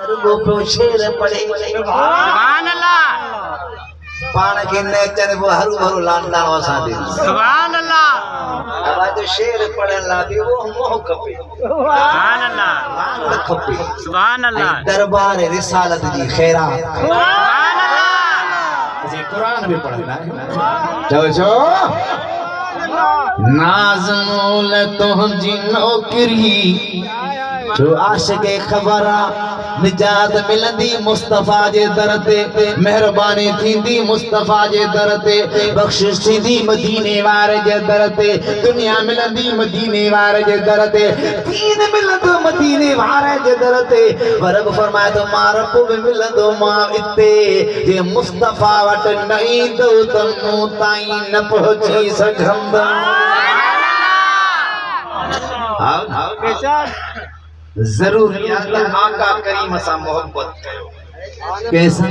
वो शेर पड़े सुभान अल्लाह पाण के नेचर वो हरू भरू लांडा वसा दे सुभान अल्लाह अब जो शेर पड़न लागे वो मोह खपे सुभान अल्लाह लांड खपे सुभान अल्लाह दरबार रिसालत जी खैरात सुभान अल्लाह जी कुरान भी पढ़ना है चलो नाज़मूल तुझी नौकरी जो आशिक़ ख़बरा निजात मिलंदी मुस्तफ़ा जे दर ते मेहरबानी थींदी मुस्तफ़ा जे दर ते बख़्शिश थींदी मदीने वारे जे दर ते दुनिया मिलंदी मदीने वारे जे दर ते दीन मिलंदो मदीने वारे जे दर ते रब फरमाए तो मां रब भी मिलंदो मां इते जे मुस्तफ़ा वट न ईंदो त मूं ताईं न पहुची सघंदा जरूर आका करीम सा मोहब्बत कयो कैसे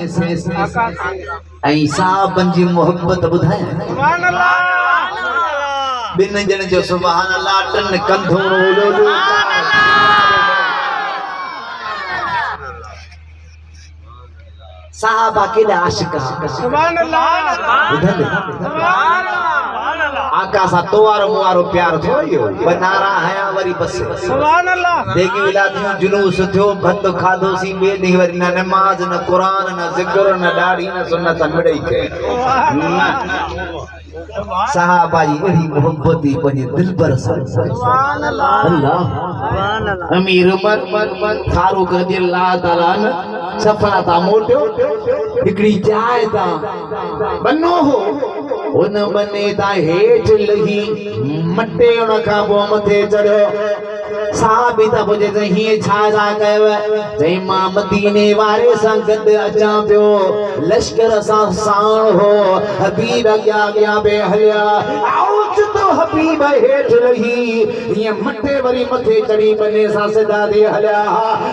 ऐं साहबन जी मोहब्बत बुधाए सुभान अल्लाह बिन जन जो सुभान अल्लाह टन कंधो लो साहबा के आशिक सुभान अल्लाह बुधन आका सा तोवारो मुआरो प्यार थियो बनारा हया वरी बस सुभान अल्लाह देगी विलादी जुलूस थियो भत खादो सी बे दी वरी न नमाज न कुरान न जिक्र न दाढ़ी न सुन्नत मिड़ई के साहबा जी बड़ी मोहब्बत ही पंजे दिल पर सुभान अल्लाह अल्लाह सुभान अल्लाह अमीर उमर फारूक रज़ियल्लाहु ताला न सफलता मोटियो हिकड़ी चाय ता बनो हो उन बने ता हेठ लही मटे उन का बो मथे चढ़ो साहबी ता बुझे त ही छा कयो जई मां मदीने वारे सा गद अचा पियो लश्कर सा साण हो हबीब क्या बे हलिया आउच तो हबीब हेठ लही ये मटे वरी मथे चढ़ी बने सा सदा दे हलिया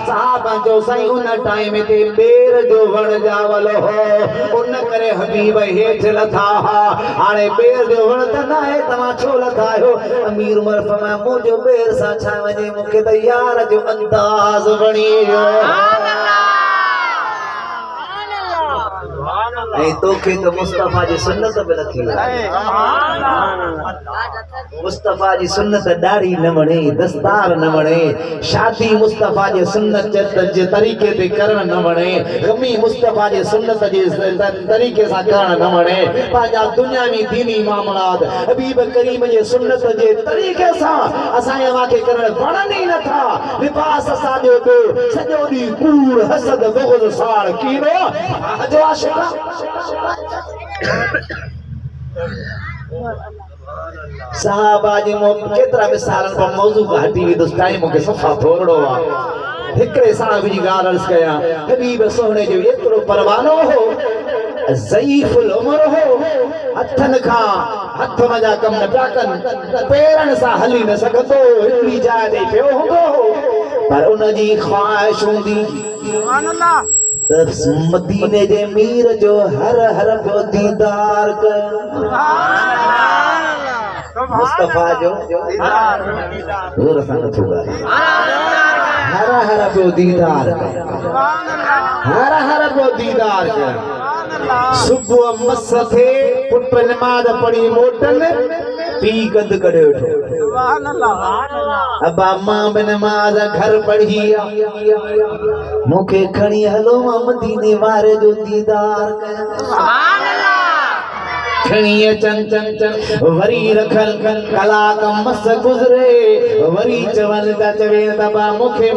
साहब जो सही उन टाइम ते बेर जो वण जावल हो उन करे हबीब हेठ लथा हाणे बेर जो वण त ना है तमा छो लथायो अमीर उमर फरमा मुजो बेर सा छा वने मुखे त यार जो अंदाज बणी जो ऐ तोखे तो मुस्तफा जी सुन्नत पे नथी मुस्तफा जी सुन्नत दाढ़ी न वणे दस्तार न वणे शादी मुस्तफा जी सुन्नत जे तरीके ते करण न वणे गमी मुस्तफा जी सुन्नत जे तरीके सा करण न वणे पाजा दुनियावी दीनी मामलात हबीब करीम जे सुन्नत जे तरीके सा असा वाके करण वणनी न था लिबास साजो तो सजो दी कूड़ हसद बुग़्ज़ साड़ कीनो जो आशिका साहबा जी केतरा मिसालन पर मौजू का हटी वी तो टाइम के सफा थोड़ो आ हिकड़े साहब जी गाल अर्ज कया हबीब सोहणे जो एतरो परवानो हो ज़ईफुल उमर हो हथन का हथ मजा कम न टाकन पेरन सा हली न सकतो इतनी जाय दे पियो हुंदो पर उन जी ख्वाहिश हुंदी सुभान अल्लाह मदीने जे मीर जो हर हर पियो दीदार कर मुस्तफा जो दूर सा न थूगा हर हर पियो दीदार कर हर हर पियो दीदार कर सुबह मस थे पुट नमाज पढ़ी मोटन पी गद करे उठो सुभान अल्लाह अबा मां बिन नमाज घर पढ़ी मुखे खणी हलो मदीने वारे जो दीदार कर सुभान अल्लाह खणी चन चन चन वरी रखल कलाक मस गुजरे वरी चवन ता चवे दबा मुखे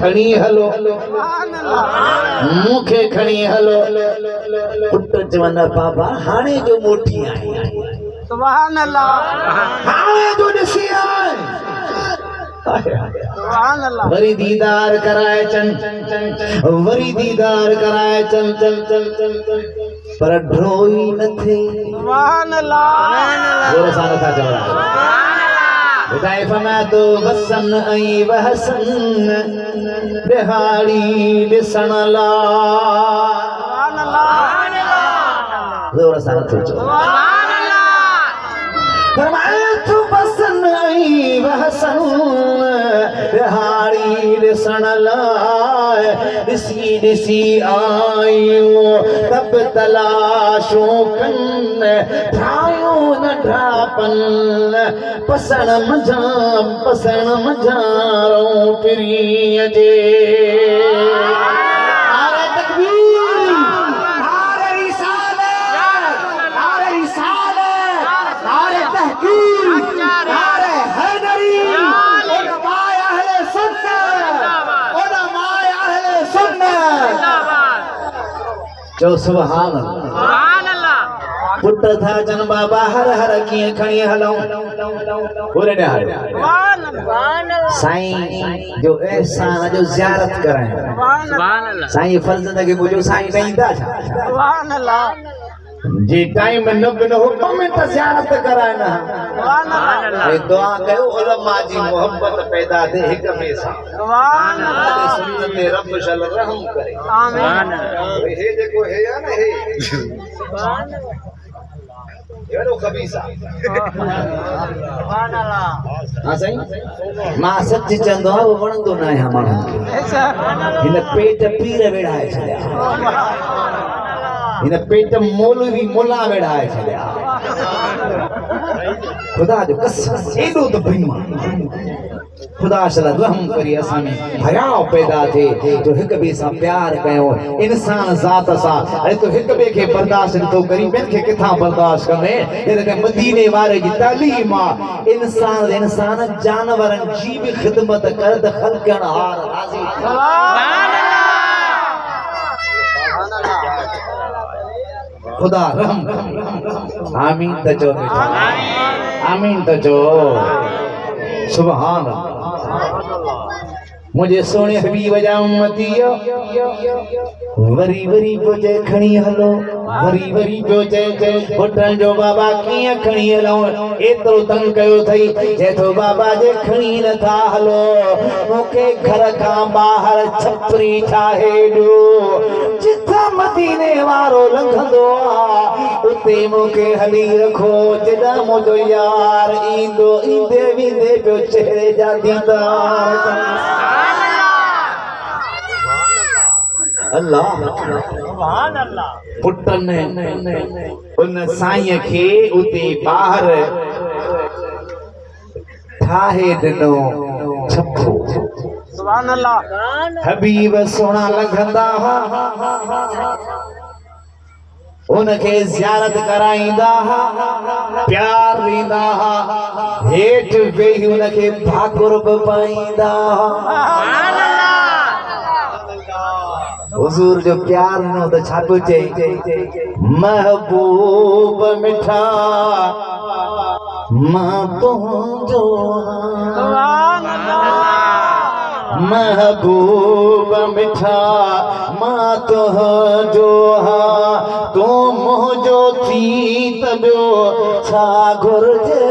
खणी हलो सुभान अल्लाह मुखे खणी हलो पुट चवन बाबा हाणे जो मोटी आई सुभान अल्लाह हाणे जो ॾिसी आई सुभान अल्लाह वरी दीदार कराए चन वरी दीदार कराए चल चल चल चल चल पर ढोई न थे सुभान अल्लाह जोर सां नथा चवणा ॿुधाए फरमाए तो वसन ऐं वहसन बिहाड़ी ॾिसण लाइ सुभान अल्लाह जोर सां नथो चओ सुभान अल्लाह फरमाए तो वसन ऐं वहसन बिहाड़ी ॾिसण लाइ ॾिसी ॾिसी आयूं तब तलाशूं कनि ठाहियूं नंढा पन पसण मझारूं पिरीअ जे नारे तकबीर नारे रिसालत नारे रिसालत नारे तहकीक नारे हैदरी उलमाए अहले सुन्नत जो सुभान अल्लाह पुट था जन बाबा हर हर कीअं खणी हलूं पूरे ॾियार साईं जो एहसान जो ज़ियारत कराइण साईं फर्ज़ के बुझो साईं ॾींदा छा जी टाइम न बिन हुकम में त ज़ियारत कराइण ऐं दुआ कयो उलमा जी मोहब्बत पैदा थिए हिक ॿिए सां सुन्नत ते रब शल रहम करे आमीन हे जेको हे आहे न हे एड़ो खबीसा सुभान अल्लाह हां साईं मां सच चंदो वो वणंदो न आहे माण्हुनि खे हिन पेट पीर वेड़ाए छॾिया हिन पेट मौलवी मुला वेड़ाए छॾिया खुदा जो कसम एॾो त बेईमान खुदा शला रहम करी असां में हयाव पैदा थिए जो हिक ॿिए सां प्यार कयो इंसान ज़ात सां ऐं तो हिक ॿिए खे बर्दाश्त नथो करी ॿियनि खे किथां बर्दाश्त कंदे हिन मदीने वारे जी तालीम आहे इंसान जानवरनि जी बि ख़िदमत कर त ख़ल्क़न हार राज़ी खुदा रहम आमीन त चो आमीन त चो सुभान मुझे सोने हबीब जा उम्मती वरी वरी पोचे खणी हलो वरी वरी पोचे पुटन जो बाबा किए खणी हलो एतरो तंग कयो थई जे तो बाबा जे खणी नथा हलो मूंखे घर का बाहर छपरी ठाहे दो जिथा मदीने वारो लंघंदो उते मूंखे हली रखो जॾा मुंहिंजो यार ईंदो ईंदे वेंदे पियो चेहरे जा दीदार अल्लाह सुभान अल्लाह पुटन उन साईं खे उते ॿाहिर ठाहे ॾिनो छपो सुभान अल्लाह हबीब सोना लंघंदा हुआ उनखे ज़ियारत कराईंदा प्यार ॾींदा हेठि वेही उनखे भाकुर बि पाईंदा हुजूर जो प्यार नो तो छापो चई महबूब मिठा मां तुझो महबूब मिठा मां तुझो तू मुंहिंजो थी त ॿियो छा घुर्जे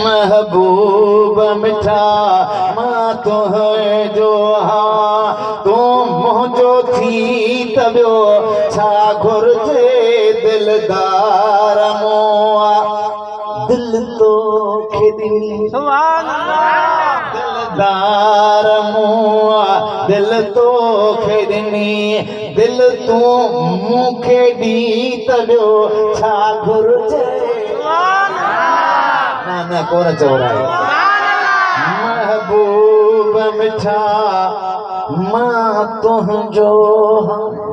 महबूब मिठा मां तुझो तू मुंहिंजो थी त ॿियो छा घुर्जे दिलदार मोआ दिल तो ॾिनी दिलदार मोआ दिल तो ॾिनी दिल तू मूंखे ॾी त ॿियो छा घुर्जे ना कौन चो रहा है महबूब मिठा मां तुझो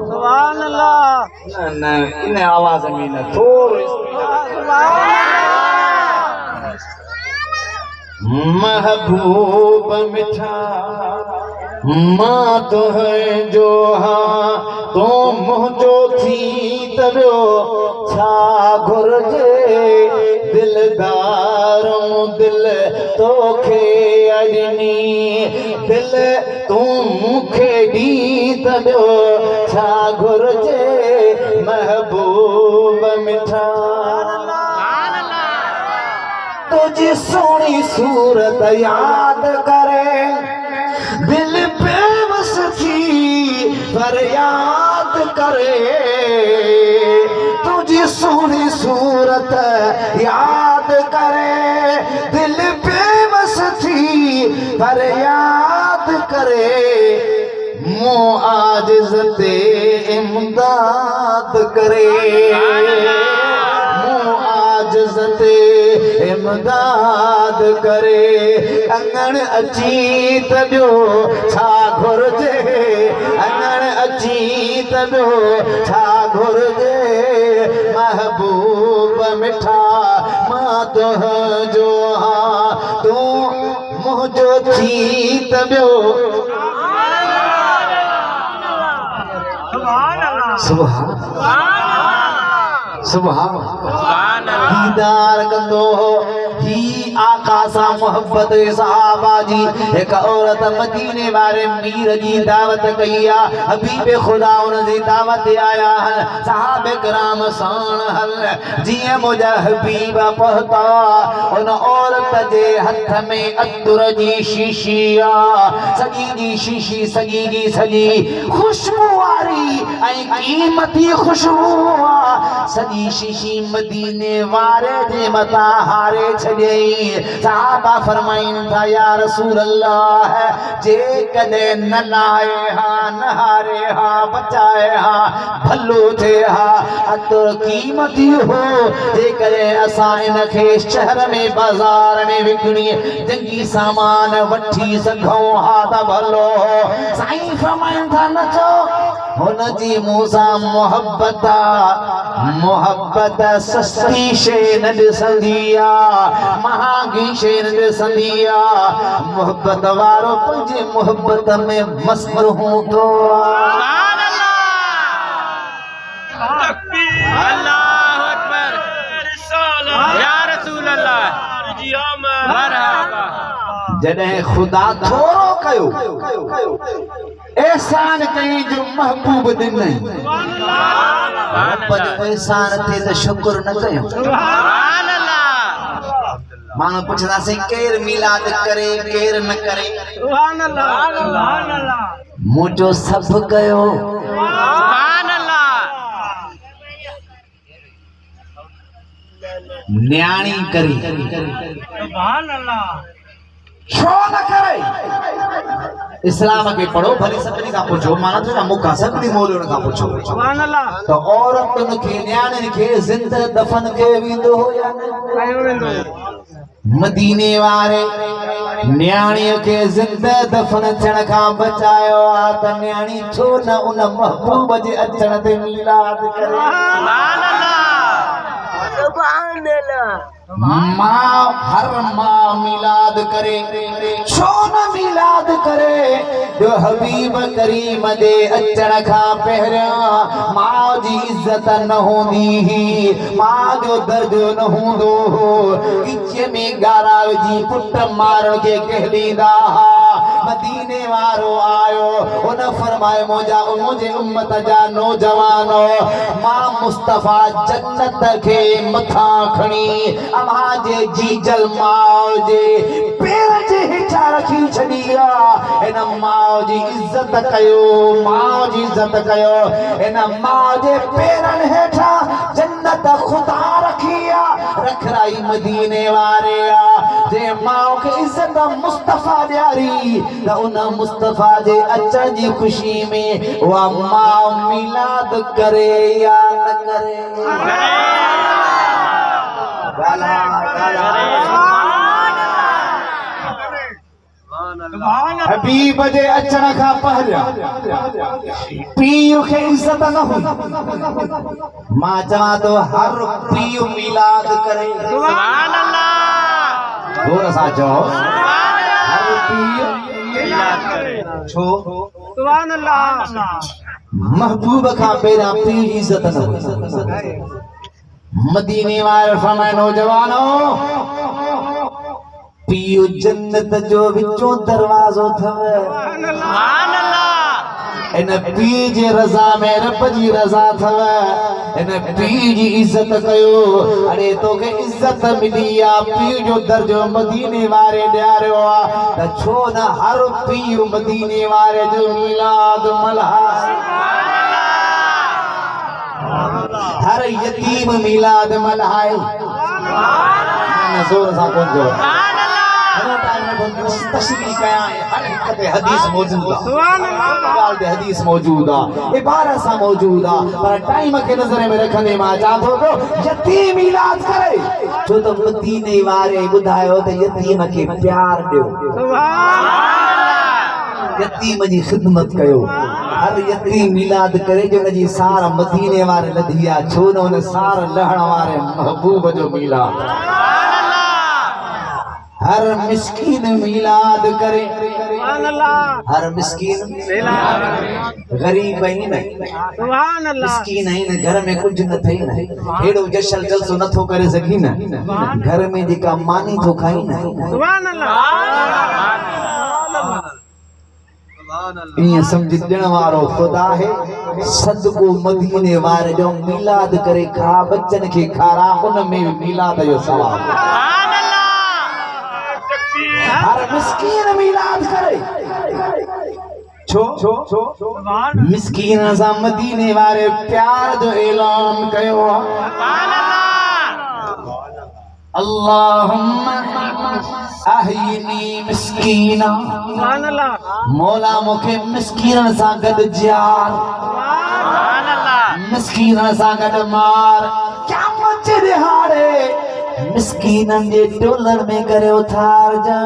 सुभान अल्लाह ना इन आवाज में न थोड़ो महबूब मिठा मां तुझो तू मुंहिंजो थी त ॿियो छा घुर्जे दिलदारों दिल तोखे अॾनी दिल तू मूंखे ॾी त ॿियो छा घुर्जे महबूब मिठा तुझी सोणी सूरत याद करे दिल बेबस थी फरियाद करे तुझी सोणी सूरत याद करे दिल बेबस थी फरियाद करे मुआजिज़ते इमदाद करे मुआजिज़ते इमदाद करे अंगण अची त ॿियो छा घुर्जे अंगण अची त ॿियो छा घुर्जे महबूब मिठा मां तुंहिंजो हाँ तूं मुंहिंजो थी त ॿियो सुभान सुभान दीदार कंदो ही आका सां मोहब्बत सहाबा जी एक औरत मदीने वारे मीर जी दावत कई आ हबीब खुदा उन जी दावत आया हल सहाबे कराम साण हल जीअं मुंहिंजा हबीब पहुता उन औरत जे हथ में अतुर जी शीशी आ सॼी जी शीशी सॼी जी सॼी खुशबू वारी ऐं क़ीमती खुशबू आ सॼी शीशी मदीने वारे जे मथां हारे छॾियई सहाबा फरमाइनि था या रसूल अल्लाह जे कॾहिं न लाहे हा न हारे हा बचाए हा भलो थिए हा अतुर क़ीमती हो जे कॾहिं असां इन खे शहर में बाज़ार में विकिणी जंगी सामान वठी सघूं हा त भलो हो साईं फरमाइनि था न चओ हुन जी मूंसां मोहब्बत मोहब्बत सस्ती शइ न ॾिसंदी आ महांगी शइ न ॾिसंदी आ मोहब्बत वारो पंहिंजे मोहब्बत में मस्त हूंदो अल्लाहु अकबर या रसूल अल्लाह मरहबा जॾहिं ख़ुदा थोरो कयो एहसान कई जो महबूब ॾिनई रब जो एहसान थिए त शुक्र न कयो सुभान अल्लाह माण्हू पुछंदासीं केरु मिलाद करे केरु न करे सुभान अल्लाह सुभान अल्लाह मुंहिंजो सभु कयो सुभान अल्लाह न्याणी करी सुभान अल्लाह छो न करे इस्लाम के पढ़ो भले सभिनी खां पुछो माना तो मुखा सभिनी मौलवियुनि खां पुछो सुभान अल्लाह तो औरतुनि खे न्याणियुनि खे ज़िंदा दफ़न कयो वेंदो हो या न कयो वेंदो मदीने वारे न्याणीअ खे ज़िंदा दफ़न थियण खां बचायो आ त न्याणी छो न उन महबूब जे अचण ते मीलाद करे सुभान अल्लाह सुभान अल्लाह मां हर मां मिलाद करे छो न मिलाद करे जो हबीब करीम जे अचण खां पहिरियां मां जी इज्जत न हूंदी हुई मां जो दर्जो न हूंदो हो किचे में गारा विझी पुट मारण खे कहलींदा हा मदीने वारो आयो उन फरमाए मुंहिंजे उम्मत जा नौजवानो मां मुस्तफा जन्नत खे मथां खणी अव्हां जे जीजल माउ जे पेर जे हेठां रखी छॾी आहे इन माउ जी इज़त कयो माउ जी इज़त कयो इन माउ जे पेरनि हेठां जन्नत ख़ुदा रखी आहे रखराई मदीने वारे आहे जे माउ खे इज़त मुस्तफा ॾियारी त उन मुस्तफा जे अचण जी ख़ुशी में उहा माउ मिलाद करे या न करे हबीब जे अचण खां पहिरियां पीउ खे इज़त न हुई मां चवां थो हर पीउ मिलाद करे सुभान अल्लाह जोर सां चओ हर पीउ मिलाद करे छो सुभान अल्लाह महबूब खां पहिरियां पीउ जी इज़त न हुई मदीने वारे फरमाए नौजवानो पीउ जन्नत जो विचों दरवाज़ो अथव सुभान अल्लाह इन पीउ जी रज़ा में रब जी रज़ा अथव इन पीउ जी इज़त कयो अरे तोखे इज़त मिली आहे पीउ जो दर्जो मदीने वारे ॾियारियो आहे त छो न हर पीउ मदीने वारे जो मिलाद मल्हाए हर यतीम मिलाद मल्हाए जोर सां कोन जो तशरीह कया हर हिक ते हदीस मौजूद आहे सुभान अल्लाह ॻाल्हि ते हदीस मौजूद आहे इबारत सां मौजूद आहे पर टाइम खे नज़र में रखंदे मां चवां थो को यतीम इलाज करे छो त मदीने वारे ॿुधायो त यतीम खे प्यार ॾियो सुभान यतीम जी ख़िदमत कयो हर यतीम मिलाद करे जो उनजी सार मदीने वारे लधी आहे छो न उन सार लहण वारे महबूब जो मिलाद हर मिस्कीन मिलाद करे सुभान अल्लाह हर मिस्कीन गरीब ही न सुभान अल्लाह मिस्कीन ही न घर में कुछ न थई न एड़ो जशल जलसो न थो करे सकी न घर में जेका मानी थो खाई न सुभान अल्लाह ये समझ ॾियण वारो खुदा है सदको मदीने वारे जो मिलाद करे खा बच्चन के खारा उन में मिलाद जो सवाब सुभान अल्लाह हर मिस्कीन मिलाद करे छो मिस्कीन सा मदीने वारे प्यार जो ऐलान कयो सुभान अल्लाह अल्लाहुम्मा अहयिनी मिस्कीना सुभान अल्लाह मौला मुखे मिस्कीन सा गड जार सुभान अल्लाह मिस्कीन सा गड मार क्या मचे दिहाड़े मिस्कीनन जे टोलन में करे उथार जा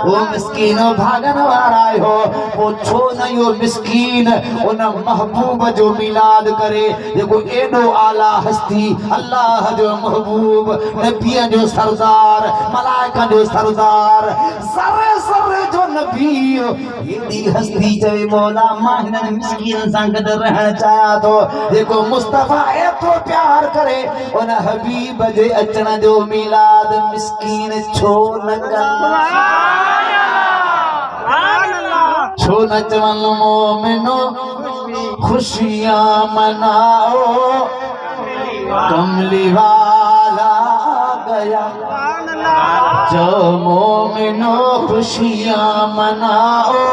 वो मिस्कीनो भागन वारा हो वो छो न यो मिस्कीन उन महबूब जो मिलाद करे जेको एडो आला हस्ती अल्लाह जो महबूब नबी जो सरदार मलाइका जो सरदार सरे सरे जो नबी एडी हस्ती चवे मौला मां हिन मिस्कीन सा गड रहण चाहा तो जेको मुस्तफा एतो प्यार करे उन हबीब जे अचण जो मिलाद मिस्कीन छो न छो न चवन मोमिनो खुशियां मनाओ कमली वाला गया जो मोमिनो खुशियां मनाओ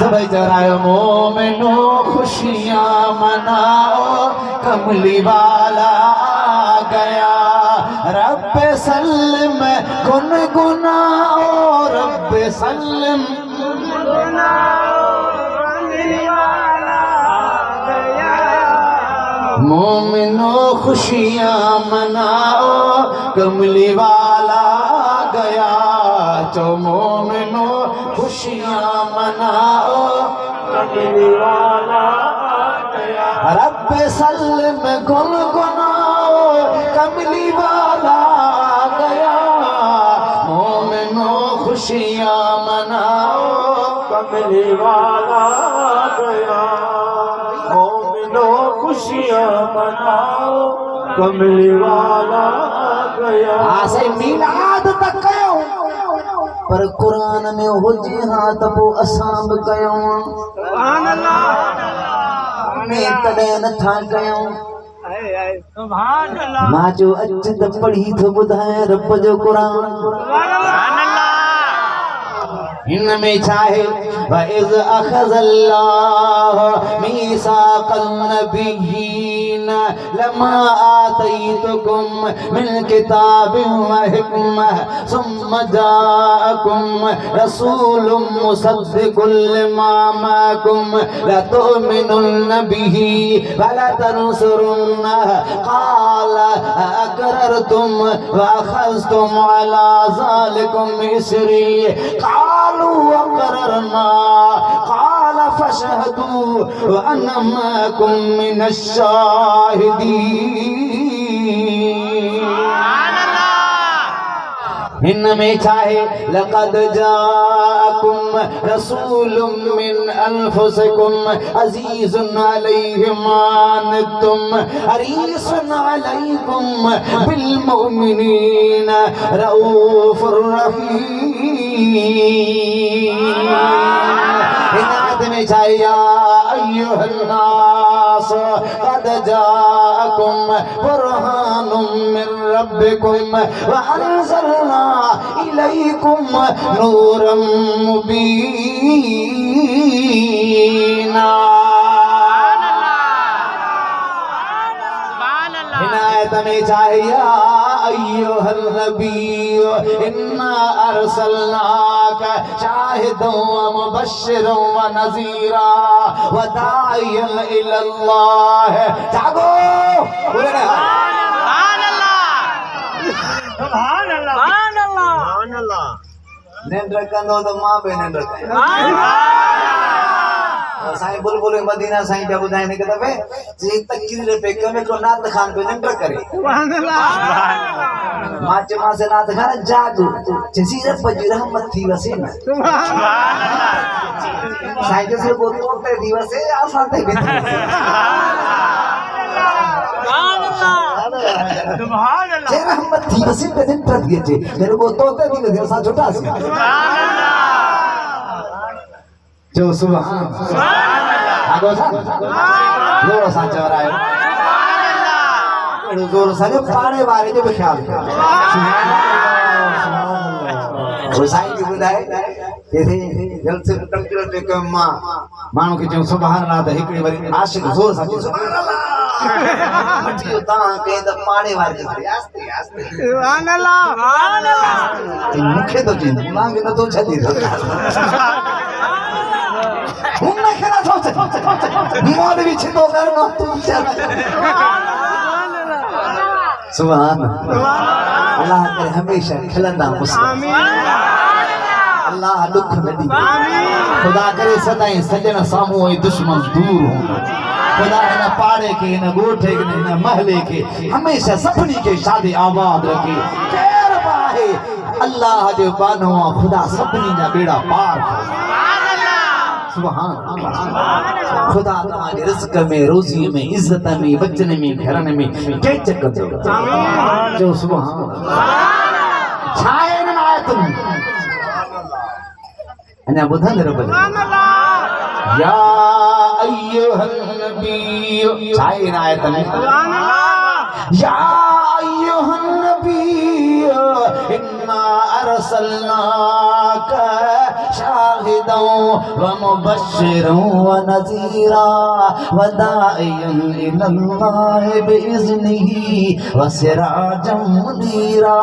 सभी जरायो मोमिनो खुशियां मनाओ कमली वाला गया रब सल्लम गुनगुनाओ रब सल्लम मोमिनो खुशियां मनाओ कमली वाला गया जो मोमिनो खुशियां मनाओ कमली वाला गया रब सल्लम गुनगुनाओ कमली वाला गया मोमिनो खुशियां मनाओ कमली वाला गया मोमिनो खुशियां मनाओ कमली वाला गया आसे मिलाद तक कयो पर कुरान में हुजे हां त पो असां बि कयूं सुभान अल्लाह में तॾहिं नथा कयूं सुभान अल्लाह मां जो अच त पढ़ी थो ॿुधाए रब जो क़ुरान सुभान अल्लाह हिन में चाहे वइज़ अख़ज़ल्लाहु मीसाक़ल नबिय्यीन लमा आतैतुकुम मिन किताबिन व हिकमह सुम्मा जाअकुम रसूलुम मुसद्दिक़ुल लिमा माअकुम लतु'मिनुन्न बिही व लतंसुरुन्नह क़ाल अक़ररतुम व अख़ज़्तुम अला ज़ालिकुम इसरी अक़ररना क़ाल फशहदू व अना मअकुम मिनश शाहिदीन हिन में चाहे लक़द जाअकुम रसूलुम मिन अनफुसिकुम अज़ीज़ुन अलैहि मा अनतुम हरीसुन अलैकुम बिल मुमिनीन रऊफुर रहीम हिदायत में चाहे या अय्युहन नास क़द जाअकुम बुरहानुम मिन रब्बिकुम व अंज़लना इलैकुम नूरम मुबीना हिदायत में चाहे या अय्युहल नबिय्यु इन्ना अरसलनाका शाहिदन व मुबश्शिरन व नज़ीरा व दाइयन इलल्लाह। जागो नेंद्र कंदो तो मां बे नेंद्र साईं बुलबुल मदीना साईं जा बुधाइने के दफे जी तकरीर पे कमे को नात खान पे नेंद्र करे मां चमा से नात खान जागो जसीरत पर रहमत थी वसे ना साईं जैसे को तोते दिवसे आसान थे सुभान अल्लाह जे रहमत थी वसे पे नेंद्र दिए जे तेरे को तोते दिवसे सा छोटा सी जो सुभान आगो सा जोर सा चवरायो एड़ो जोर सा जो पाड़े बारे जो ख्याल वो साईं जी बुधाए जैसे जल से तकरीर पे के मानो के जो सुभान अल्लाह त हिकड़ी वरी आशिक जोर सा सुभान अल्लाह मटियो ता के त पाड़े वारे आस्ते आस्ते सुभान अल्लाह मुखे तो जी मांग न तो छदी उन्ना खेला सोच बीमार भी छिपो करना तुम चला सुभान अल्लाह करे हमेशा खिलंदा मुस्लिम अल्लाह दुख न दी खुदा करे सदाई सजन सामू ऐं दुश्मन दूर हो खुदा इन पाड़े के इन गोठे के इन महले के हमेशा सभनी के शादी आबाद रखे खैर पाए अल्लाह जो बानो खुदा सभनी जा बेड़ा पार सुभान खुदा तुम्हारे रिज़्क़ में रोज़ी में इज्जत में बचन में घरन में के चक दो जो सुभान छाए न आयतुम अन्या बुधन रब या अय्युहल नबिय्यु छाए न आयतुम या अय्युहन नबिय्यु इन्ना अरसलनाका शाहिदन व मुबश्शिरन व नज़ीरा व दाइयन इलल्लाह बिइज़्निही व सिराजम मुनीरा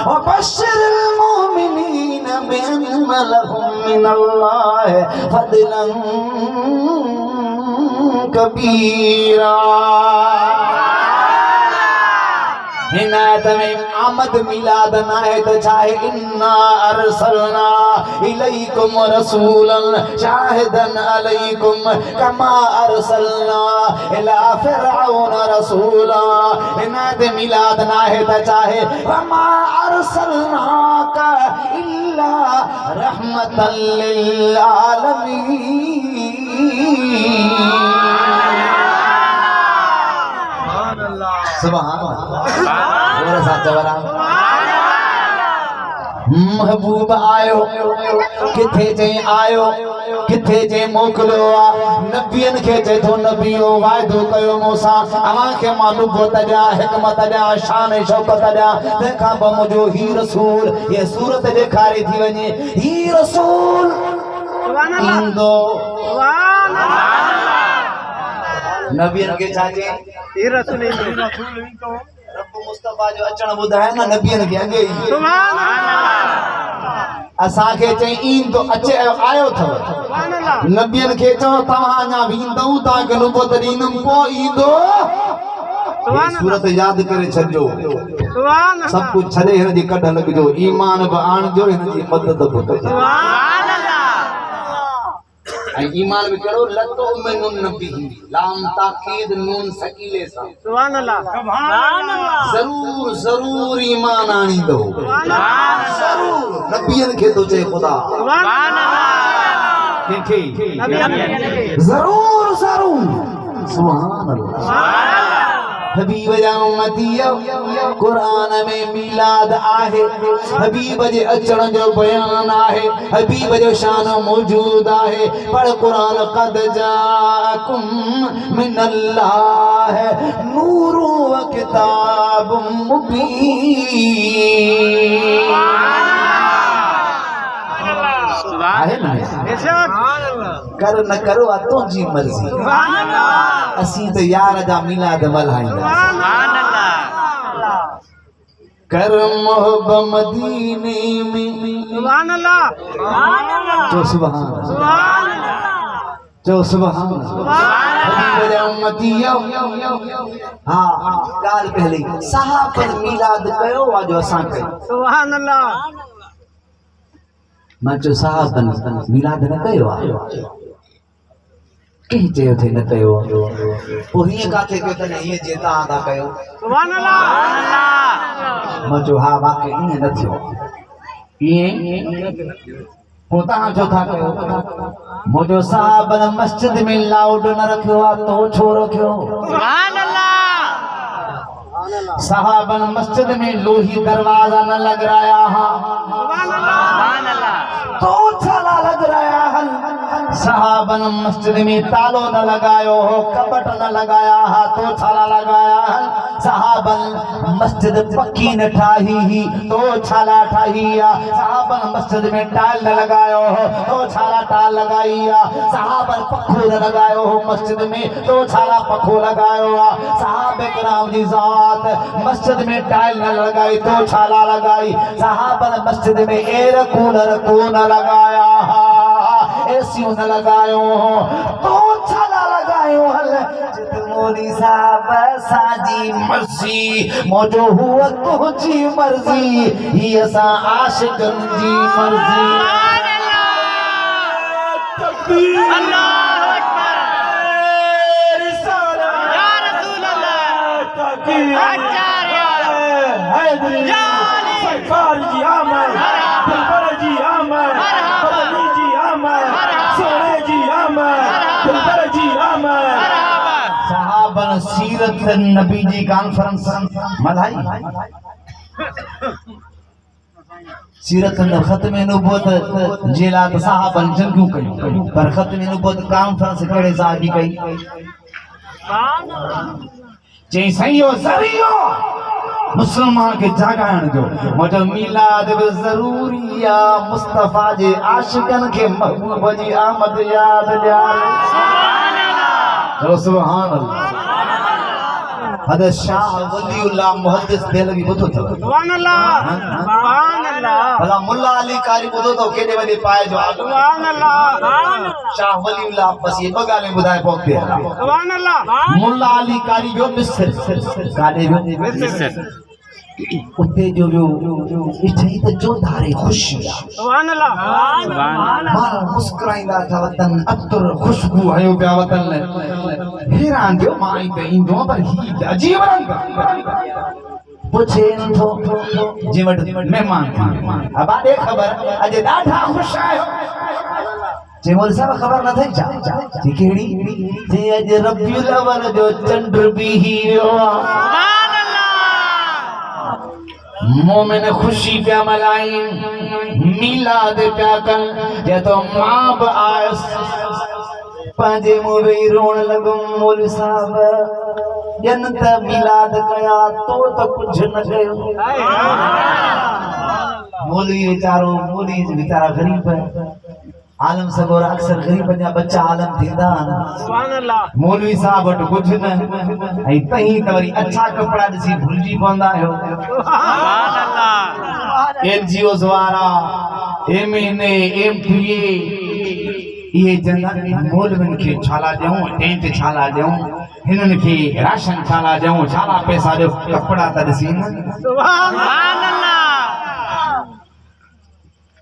व बश्शिरिल मुमिनीन बिअन्न लहुम मिनल्लाह फज़लन कबीरा। हिनायत में आमद मिलाद नायत चाहे इन्ना अरसलना इलैकुम रसूलन शाहिदन अलैकुम कमा अरसलना इला फिरऔन रसूला। हिनायत मिलाद नायत चाहे वमा अरसलनाका इल्ला रहमतल लिल आलमीन। सुभान महबूब आयो किथे जे आयो किथे जे मोकलो नबियन के जे तो नबियो वायदो कयो मोसा अमा के मालूम तजा हिकमत जा शान शौकत जा देखा मुझो ही रसूल ये सूरत देखारी थी वने ही रसूल इंदो नबियन के चाचे ये रसूल इंदो रब मुस्तफा जो अचण बुधाए ना नबियन के अगे सुभान अल्लाह असा के चई इन तो अचे आयो थव सुभान अल्लाह नबियन के चो तवा ना विंदौ ता के नुबत दीनम पो ईदो सुभान सूरत याद करे छजो सुभान सब कुछ छदे हिन जी कढ लगजो ईमान ब आण जो हिन जी मदद बुत सुभान अल्लाह ईमान में करो लतो मिनुन नबी लाम ताकीद नून सकीले सा सुभान अल्लाह सुभान अल्लाह जरूर जरूर ईमान आनी दो जरूर नबियन के तो जे खुदा सुभान अल्लाह के जरूर जरूर सुभान अल्लाह हबीब जा उम्मतियो कुरान में मिलाद आहे हबीब जे अचण जो बयान आहे हबीब जो शान मौजूद आहे पर कुरान कद जाकुम मिनल्लाह नूरु व किताबुम मुबीन आहे ना कर न करो आ तुझी मर्जी असी तो यार जा मिलाद मल्हाईंदा कर मोहब्बत मदीने में सुभान अल्लाह जो सुभान सुभान अल्लाह जो सुभान हाँ ॻाल्हि पहली सहाबन मिलाद कयो आ जो असां कयो सुभान अल्लाह मां चयो सहाबन मिलाद न कयो आ कंहिं चयो थे न कयो पोइ हीअं काथे कयो तॾहिं हीअं जीअं तव्हां था कयो सुभान अल्लाह मां चयो हा वाकई ईअं न थियो ईअं पोइ तव्हां छो था कयो मुंहिंजो साहबन मस्जिद में लाउड न रखियो आहे तो छो रखियो सुभान अल्लाह साहबन मस्जिद में लोही दरवाजा न लॻराया हा सुभान अल्लाह तो छाला लॻराया हल साहबन मस्जिद में तालो न लगायो हो कपट न लगाया हा तो छाला लगाया हल साहबन मस्जिद पक्की न ठाही ही तो छाला ठाही आ साहबन मस्जिद में टाइल न लगायो हो तो छाला टाइल लगाई आ साहबन पखो न लगायो हो मस्जिद में तो छाला पखो लगायो आ साहबे कराम जी जात मस्जिद में टाइल न लगाई तो छाला लगाई साहबन मस्जिद में एयर कूलर को न लगाया एसी न लगायो तो छाला लगायो हल जित मोली साहब साजी मर्जी मोजो हुआ तुझी मर्जी ही असा आशिकन जी मर्जी अल्लाह अकबर या रसूल अल्लाह आचार्य या अली सरकार जी आमद दिलबर जी आमद पत्नी जी आमद सोने जी आमद दिलबर जी आमद साहबन सीरत नबी जी कॉन्फ्रेंस मल्हाई सीरत खत्म नबूवत जे लाइ साहबन जंगू कयूं पर खत्म नबूवत कॉन्फ्रेंस कहिड़े साहब जी कई चई सही ज़रियो मुसलमान के जागाइण जो मुंहिंजो मीलाद बि ज़रूरी आहे मुस्तफ़ा जे आशिकन खे महबूब जी आमद याद ॾियारे चलो सुभान अल्लाह हद शाह वलीउल्लाह मुहद्दिस देहलवी ॿुधो अथव सुभान अल्लाह सुभान अल्लाह भला मुल्ला अली कारी ॿुधो अथव केॾे वॾे पाए जो आलिम सुभान अल्लाह शाह वलीउल्लाह बस ये ॿ ॻाल्हियूं ॿुधाए पहुते सुभान अल्लाह मुल्ला अली कारी जो मिस्र काॾे वियो उते जो इथई त जो धारे ख़ुशी आहे सुभान अल्लाह माण्हू मुस्कुराईंदा था वतन अतर ख़ुशबू हयो पिया वतन हैरान थियो मां त ईंदो पर ही अजीब रंग पुछे नथो जे वटि महिमान थी अब ॾे ख़बर अॼु ॾाढा ख़ुशि आहियो जे मोल साहब ख़बर न थई छा जी कहिड़ी जे अॼु रबियुल अव्वल जो चंड बीही वियो आहे मोमिन खुशी पिया मल्हाइन मीलाद पिया कन जे तो मां बि आयस पंहिंजे मुंहुं वेही रोअण लॻो मौलवी साहब ॼन त मीलाद कया तो त कुझु न कयो मौलवी वीचारा ग़रीब आलम सगोर अक्सर ग़रीब जा बच्चा आलम थींदा सुभान अल्लाह मौलवी साहब वटि कुझु न ऐं तहीं त वरी अच्छा कपिड़ा ॾिसी भुलिजी पवंदा आहियो सुभान अल्लाह NGOs वारा MNA MPA इहे चवंदा मौलवियुनि खे छाला ॾियूं टेंट छाला ॾियूं हिननि खे राशन छाला ॾियूं छाला पैसा ॾियो कपिड़ा त ॾिसी न सुभान अल्लाह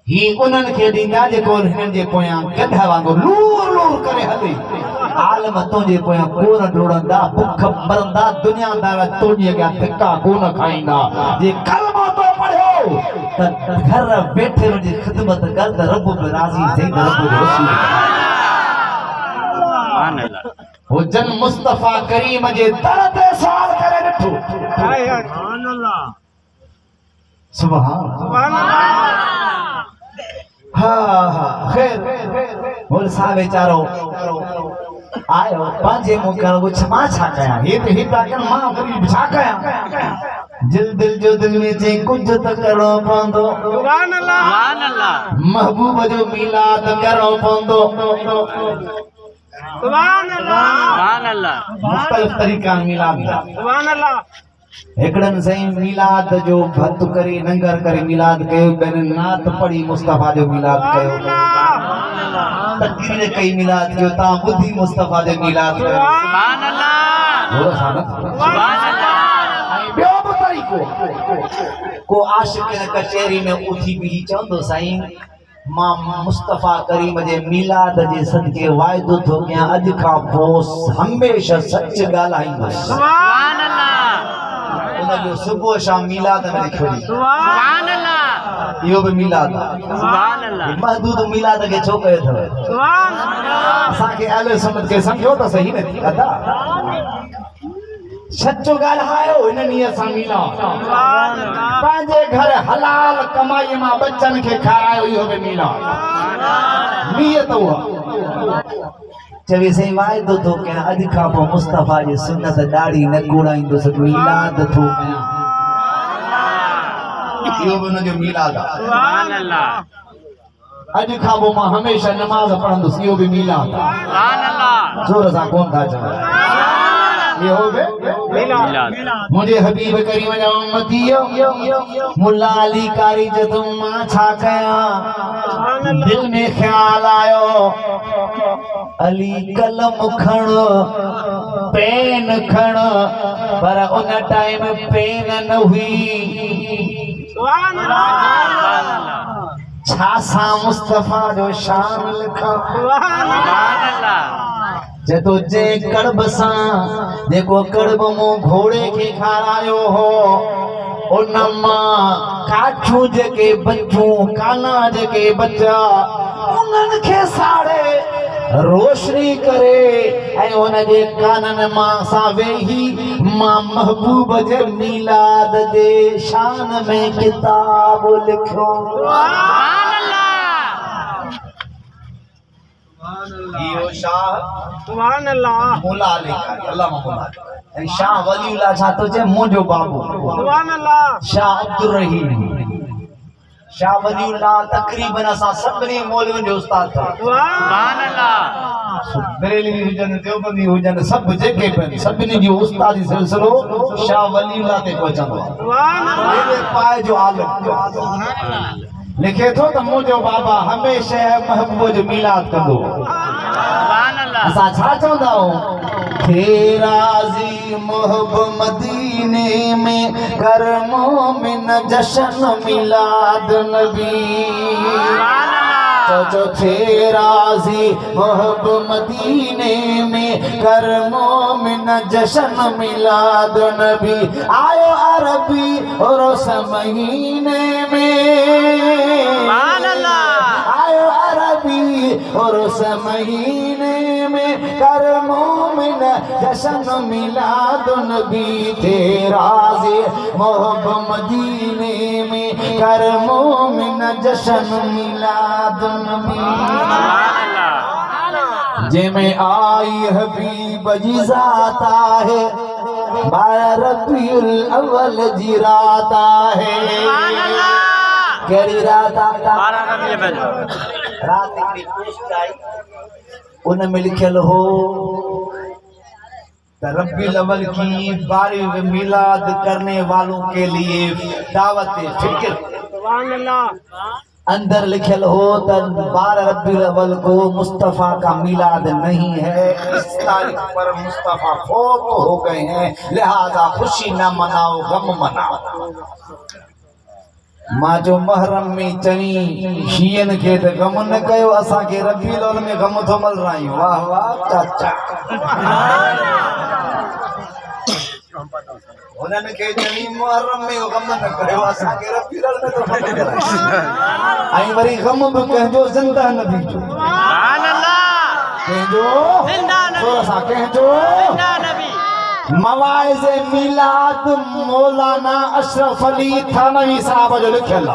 ही उन्हनि खे ॾींदा जेको हिननि जे पोयां गध वांगुरु लूर लूर करे हले आलम तुंहिंजे पोयां कोन डोड़ंदा बुख मरंदा दुनियादार तुंहिंजे अॻियां धिका कोन खाईंदा जे कलमो तो पढ़ियो त घर वेठे मुंहिंजी ख़िदमत कर त रब बि राज़ी थिए त रब जो रसूल सुभान अल्लाह हुजन मुस्तफ़ा करीम जे दर ते सवाल करे ॾिठो सुभान अल्लाह सुभान अल्लाह हाँ खैर बोल साहब बेचारो आयो पंहिंजे मुंहुं करण कुछ मां छा कयां हे त ही पाकन मां गरीब छा कयां दिल जो दिल में चई कुछ त करणो पवंदो सुभान अल्लाह महबूब जो मीलाद करणो पवंदो सुभान अल्लाह मुख्तलिफ तरीक़ा मीलाद सुभान अल्लाह हिकड़न सही मिलाद जो भत करे नंगर करे मिलाद कयो बेन नात पढ़ी मुस्तफा जो मिलाद कयो तकरीर कई मिलाद कयो ता बुद्धि मुस्तफा जो मिलाद कयो सुभान अल्लाह बोलो साहब सुभान अल्लाह ॿियो बि तरीक़ो को आशिक कचहरी में उथी बीही चवंदो साईं मां मुस्तफा करीम जे मिलाद जे सदके वाइदो थो कयां अॼु खां पोइ हमेशह सच ॻाल्हाईंदुसि सुभान अल्लाह उनजो सुबुह शाम मिलाद में लिखियो सुभान अल्लाह इहो बि मिलाद सुभान अल्लाह महदूद मिलाद खे छो कयो अथव सुभान अल्लाह असांखे अहले सुन्नत खे सम्झो त सही न अदा सचो ॻाल्हायो हिन नीयत सां मिलाद पंहिंजे घर हलाल कमाई मां बच्चन खे खारायो इहो बि मिलाद नीयत उहा चवे साईं वाइदो थो कयां अॼु खां पोइ मुस्तफा जी सुन्नत ॾाढी न घुराईंदुसि मिलाद थो कयां इहो बि हुनजो मिलाद आहे सुभान अल्लाह अॼु खां पोइ मां हमेशह नमाज़ पढ़ंदुसि इहो बि मिलाद आहे सुभान अल्लाह जोर सां कोन था चवनि इहो बि मिलाद मुझे हबीब करीम जा उम्मतीयो मुल्ला अली कारी जदुं मां छा कयां दिल में ख्याल आयो अली कलम खण पेन खण पर उन टाइम पेन न हुई सुभान अल्लाह छा सा मुस्तफा जो शान लिखा सुभान अल्लाह जतो जे कड़ब सां जेको कड़ब मो घोड़े खे खारायो हो उन मां काठू जेके बच्चूं काना जेके बच्चा उन्हनि खे साड़े रोशनी करे ऐं उन जे कानन मां सां वेही मां महबूब जे मिलाद जे शान में किताब लिखियो सुभान अल्लाह इहो शाह सुभान अल्लाह मौला अली कारी अल्लाह मौला ऐं शाह वलीउल्लाह छा थो चए मुंहिंजो बाबू सुभान अल्लाह शाह अब्दुर रहीम शाह वलीउल्लाह तकरीबन असां सभिनी मौलवियुनि जो उस्ताद था सुभान अल्लाह बरेली हुजनि देवबंदी हुजनि सभु जेके बि आहिनि सभिनी जो उस्तादी सिलसिलो शाह वलीउल्लाह ते पहुचंदो आहे सुभान अल्लाह पाए जो आलम लिखे थो त मुंहिंजो बाबा हमेशह महबूब जो मिलाद कंदो सुभान अल्लाह असां छा चवंदा आहियूं राज़ी मोहब मदीने में कर मोमिन जशन मिलाद नबी जो थे राज़ी मोहब मदीने में कर मोमिन जशन मिलाद नबी आयो अरबी और उस महीने में सुभान अल्लाह आयो अरबी और उस महीने में कर मोमिन जशन मिलाद नबी थे राज़ी मोहब मदीने में कर मोमिन जशन मिलाद नबी जैमें आई हबीब जी ज़ात है रबीउल अव्वल जी रात है केड़ी रात आता रात हिकड़ी पोस्ट आई उन में लिखियल हो रब्बीउल अव्वल की 12वीं मिलाद करने वालों के लिए दावत फिक्र सुभान अल्लाह अंदर लिखल हो तो 12 रब्बीउल अव्वल को मुस्तफ़ा का मिलाद नहीं है इस तारीख पर मुस्तफ़ा फोत हो गए हैं लिहाजा खुशी न मनाओ गम मनाओ मां जो महरम में चई शीयन के त गम न कयो असा के रब्बीउल अव्वल में गम थो मल रही वाह वाह चाचा उन्हनि खे चई मुहर्रम में गम न कयो असा के रब्बीउल अव्वल में तो गम कराई आई वरी गम भी कहजो जिंदा नबी जो सुभान अल्लाह कहजो जिंदा नबी थोड़ा सा कहजो जिंदा नबी मवाइज़ मिलाद मौलाना अशरफ अली थानवी साहब जो लिखियल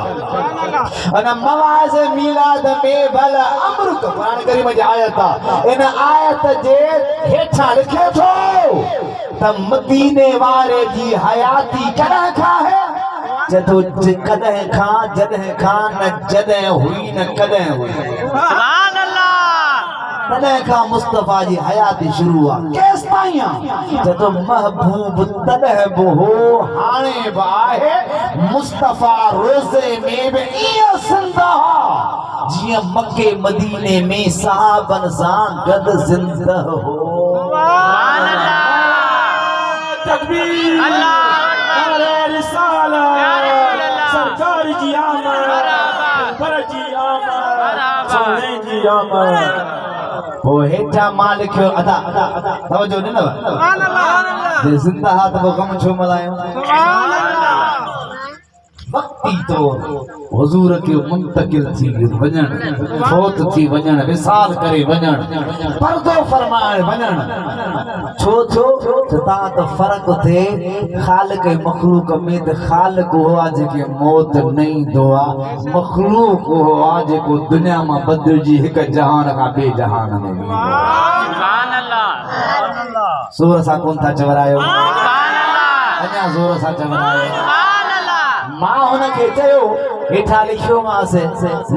अन मवाइज़ मिलाद में भल अमर कुरान करीम जी आयत इन आयत जे हेठा लिखे थो त मदीने वारे जी हयाती कॾहिं खां है जदो कॾहिं खां जॾहिं खां न जॾहिं हुई न कॾहिं हुई सुभान अल्लाह त तॾहिं खां मुस्तफ़ा जी हयाती शुरू आहे केस ताईं जॾहिं महबूब तॾहिं बि हो हाणे बि आहे मुस्तफ़ा रोज़े में बि ईअं ज़िंदा जीअं मके मदीने में सहाबनि सां गॾु ज़िंदा हो सुभान अल्लाह तकबीर अल्लाह नारे रिसालत या रसूल अल्लाह सरकार जी आमद पर जी आमद सोने जी आमद वो हेठा मां लिखियो अदा तवजो ॾिनो सुभान अल्लाह जे ज़िंदा हा त पोइ कमु छो मल्हायूं सुभान अल्लाह वक्ती तौर हुजूर खे मुंतकिल थी वञण फौत थी वञण विसाल करे वञण पर्दो फरमाए वञण छो छो तव्हां त फ़र्क़ु थिए ख़ालिक ऐं मख़लूक में त ख़ालिक हो आहे जेके मौत न ईंदो आहे मख़लूक हो आहे जेको दुनिया मां बदिलजी हिकु जहान खां ॿिए जहान में वेंदो आहे सुभान अल्लाह ज़ोर सां कोन था चवरायो सुभान अल्लाह अञा ज़ोर सां चवरायो सुभान अल्लाह मां हुनखे चयो हेठा लिखियोमांसि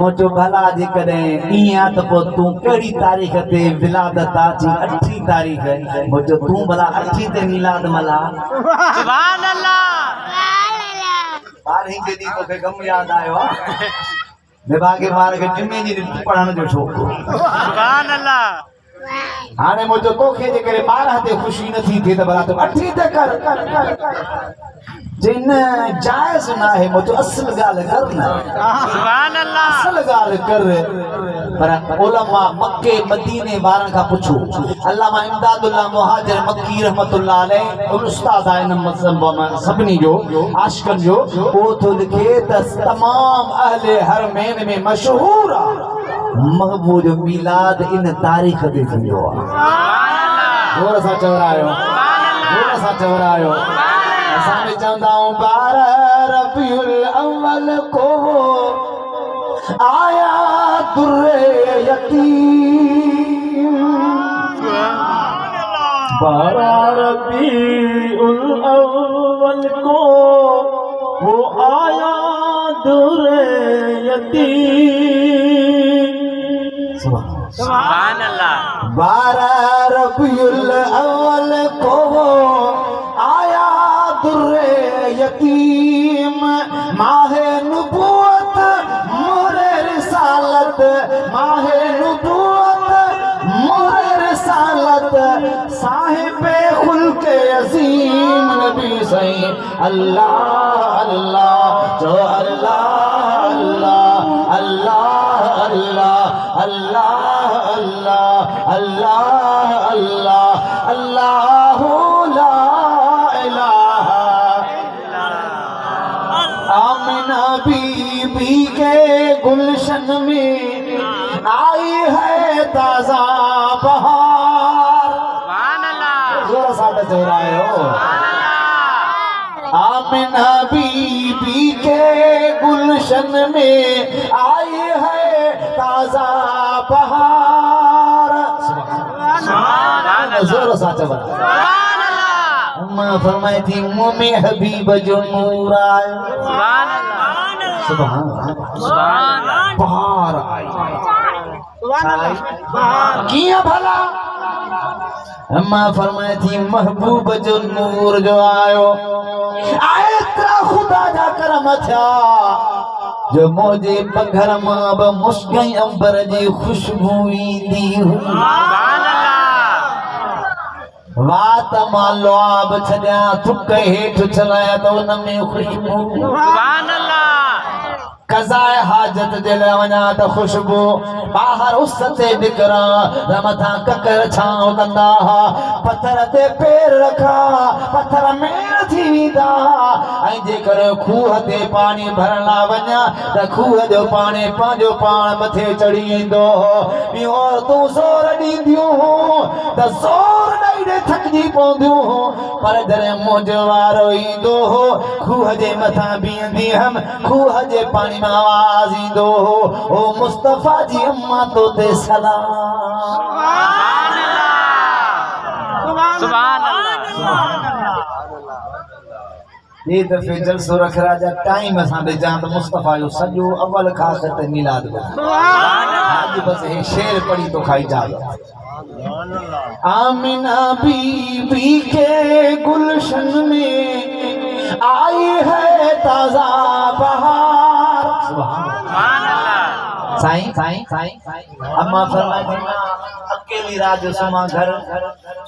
मूं चयो भला जेकॾहिं ईअं आहे त पोइ तूं कहिड़ी तारीख़ ते विलादत आहे 8 तारीख़ मूं चयो तूं भला 8 ते मिलाद मल्हा सुभान अल्लाह 12 जे ॾींहुं तोखे कमु यादि आयो आहे विभागे ॿार खे जुमे जी पढ़ण जो शौक़ु सुभान अल्लाह हाणे मूं चयो तोखे जे करे 12 ते ख़ुशी नथी थिए त भला तूं 8 ते कर जिन जायज़ न आहे मूं चयो असुल ॻाल्हि कर न सुभान अल्लाह असल ॻाल्हि कर पर उलमा मक्के मदीने वारनि खां पुछो अल्लामा इमदादुल्लाह मुहाजिर मक्की रहमतुल्लाह अलैह उस्ताद आहे इन सभिनी जो आशिकनि जो उहो थो लिखे त तमाम अहले हरमैन में मशहूर आहे महबूब जो मिलाद इन तारीख़ ते थींदो आहे जोर सां चवरायो जोर सां चवरायो असां बि चवंदा आहियूं 12 रबीउल अव्वल को आया दुर्रे यतीम 12 रबीउल अव्वल को वो आया दुर्रे यतीम सुभान अल्लाह 12 रबीउल अव्वल को आया दुर्रे यतीम माहे नबूवत मोरे रिसालत माहे नबूवत मोरे रिसालत साहिबे खुल्क अजीम नबी सही अल्लाह अल्लाह जो अल्लाह अल्लाह अल्लाह अल्लाह अल्लाह अल्लाह अल्लाह अल्लाह अल्लाह ला इलाहा आमिना बीबी के गुलशन में आई है ताजा बहार सुभान अल्लाह जोर सां चवरायो सुभान अल्लाह आमिना बीबी के गुलशन में आई है ताजा बहार सुभान अल्लाह जोर सां चवरायो सुभान अल्लाह अम्मा फरमाई थी मुंह में हबीब जो नूर आयो सुभान अल्लाह सुभान सुभान बहार आई अल्लाह किया भला अम्मा फरमाई थी महबूब जो नूर जो आयो आए तेरा खुदा जा करम थिया जो मुझे पघर मां ब मुस्कई अंबर जी खुशबू ईंदी हुई सुभान अल्लाह वात मां लुआब छॾिया थुक हेठि चलाया त उन में खुशबू सुभान अल्लाह कज़ाए हाजत जे लाइ वञा त खुशबू ॿाहिरि उस ते निकिरा त मथां ककर छांव कंदा हुआ पथर ते पेर रखा पथर मेड़ थी वेंदा ऐं जेकर खूह ते पाणी भरण लाइ वञा त खूह जो पाणी पंहिंजो पाण मथे चढ़ी ईंदो ॿियूं औरतूं ज़ोर ॾींदियूं त ज़ोर ॾेई ॾेई थकिजी पवंदियूं पर जॾहिं मुंहिंजो वारो ईंदो हो खूह जे मथां बीहंदी हुयमि खूह जे पाणी में आवाज़ ईंदो हो ओ मुस्तफ़ा जी अम्मा तो ते सलाम सुभान अल्लाह सुभान अल्लाह ये दफ़े जलसो रख राजा टाइम असां ॾे जान मुस्तफ़ा जो सॼो अवल खां ख़त मिलाद आज बस हे शेर पढ़ी तो खाई जा आमिना बीबी के गुलशन में आई है ताजा बहार साईं साईं साईं अम्मा फरमाए अकेली रात जो सुमा घर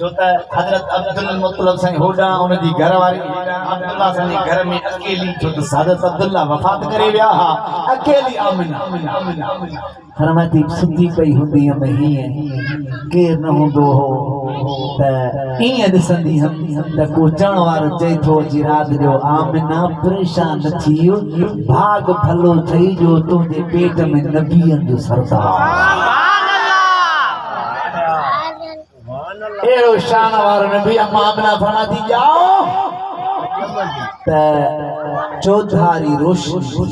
जो त हजरत अब्दुल मुतलब साईं होडा उन जी घर वारी अब्दुल्ला साईं घर में अकेली जो त हजरत अब्दुल्ला वफात करे विया हा अकेली आमिना फरमाती सुधी पई हुंदी हम हीअं केर न हूंदो हो त ईअं ॾिसंदी हम त को चवण वारो चई थो अची राति जो आमिना परेशान न थियो भाग भलो ठही जो तुंहिंजे पेट में नबियनि जो सरदार एड़ो शान वारो नबी अम्मा आमिना फरमाती जाओ त चौधारी रोशनी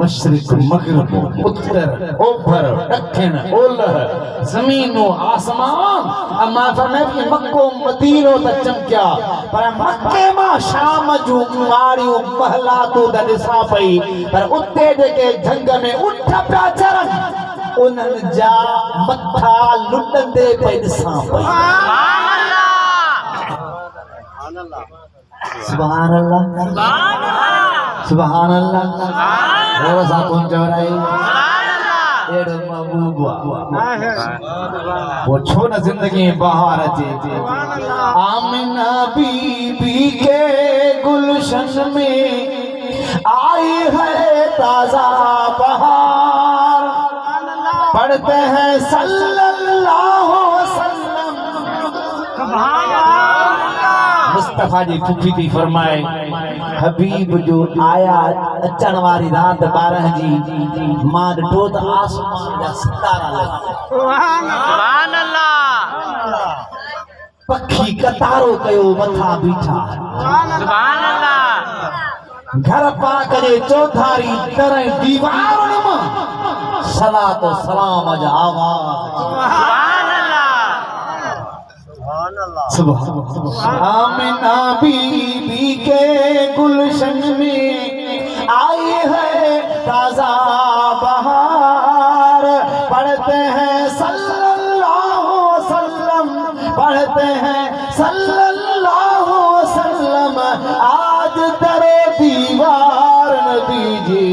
मशरिक मगरिब उत्तर ओभर दक्षिण ओलह जमीन आसमान अम्मा फरमाती मक्को मदीनो त चमकिया पर मक्के मां शाम जूं मारियूं महला तो ॾिसां पई पर उते जेके झंग में उठ पिया चरन उन्हनि जा मथा लुटंदे पई ॾिसां पई सुभान अल्लाह सुभान अल्लाह और सा कौन चवराई एड़ो महबूबा वो छो न जिंदगी में बहार अचे आमिना बीबी के गुलशन में आई है ताजा बहार पढ़ते हैं सल्लल्लाहु वसल्लम मुस्तफा जी फुफी थी फरमाए हबीब जो आया अचण वारी रात 12 जी मां ॾिठो त आसमान जा सितारा सुभान अल्लाह पखी कतारो कयो मथा बीठा सुभान अल्लाह घर पाक जे चौधारी तरह दीवारुनि मां सलात सलाम जा आवाज़ सुभान आमिना बीबी के गुलशन में आई है ताजा बहार पढ़ते हैं सल्लल्लाहु वसल्लम पढ़ते हैं सल्लल्लाहु वसल्लम आज तेरे दीवार नबी जी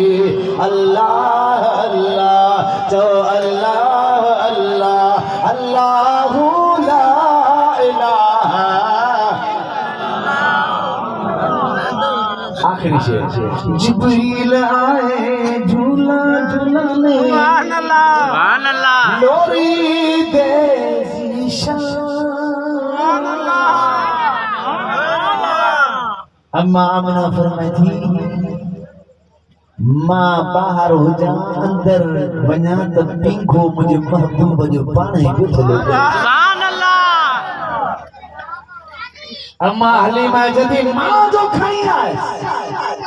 अल्लाह अल्लाह जो अल्लाह अल्लाह अल्लाह आखिरी शेर जिब्रील आए झूला झूलाने सुभान अल्लाह लोरी दे ज़ीशान अम्मा आमिना फरमाई थी मां बाहर हो जा अंदर वञा त पिंगो मुझे महबूब जो पाण ही ॿुधल सुभान अल्लाह अम्मा हलीमा जदी मां जो खणी आए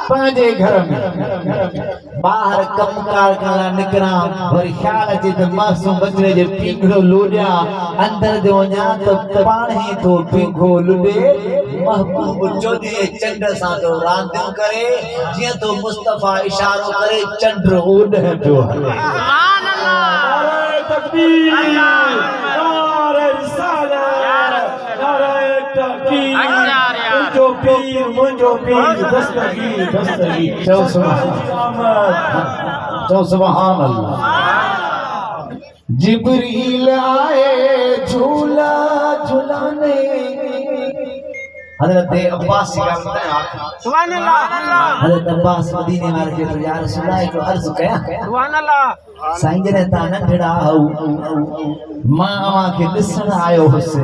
पंहिंजे घर में बाहर कमकार करण निकरा वरी ख्याल अचे त मासूम बचड़े जे पिंगड़ो लोॾिया अंदर जो वञा त पाण ही तो पिंगो लुॾे महबूब चोॾे चंड सां जो रांदियूं करे जीअं तो मुस्तफा इशारो करे चंड ओॾह पियो हले सुभान अल्लाह नारे तकबीर नारे रिसालत नारे तकबीर मुंजो पीर दस्तगीर चो सुभान अल्लाह जिब्रील आए झूला झुलाने हजरत अब्बास सुभान अल्लाह हजरत अब्बास मदीने वाले के तो या रसूल अल्लाह को अर्ज कया सुभान अल्लाह साईं जने ता नंढड़ा हऊ मां अवा के ॾिसण आयो हुसे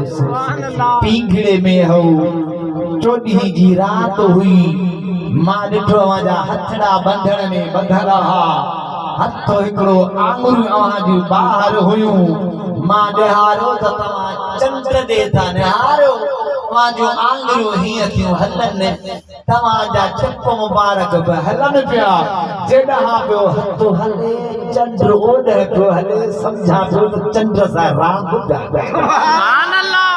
पींघड़े में हऊ चोॾहीं जी रात हुई मां ॾिठो अवां जा हथड़ा बंधण में ॿधल हा हथ हिकिड़ो आङुरियूं अवां जूं ॿाहिर हुयूं मां ॾिहारियो त तव्हां चंड ॾे था निहारियो तव्हां जूं आङुरियूं हीअं थियूं हलनि तव्हां जा चप मुबारक बि हलनि पिया जेॾां पियो हथ हले चंड ओॾह पियो हले सम्झां पियो त चंड सां रांदि पिया सुभान अल्लाह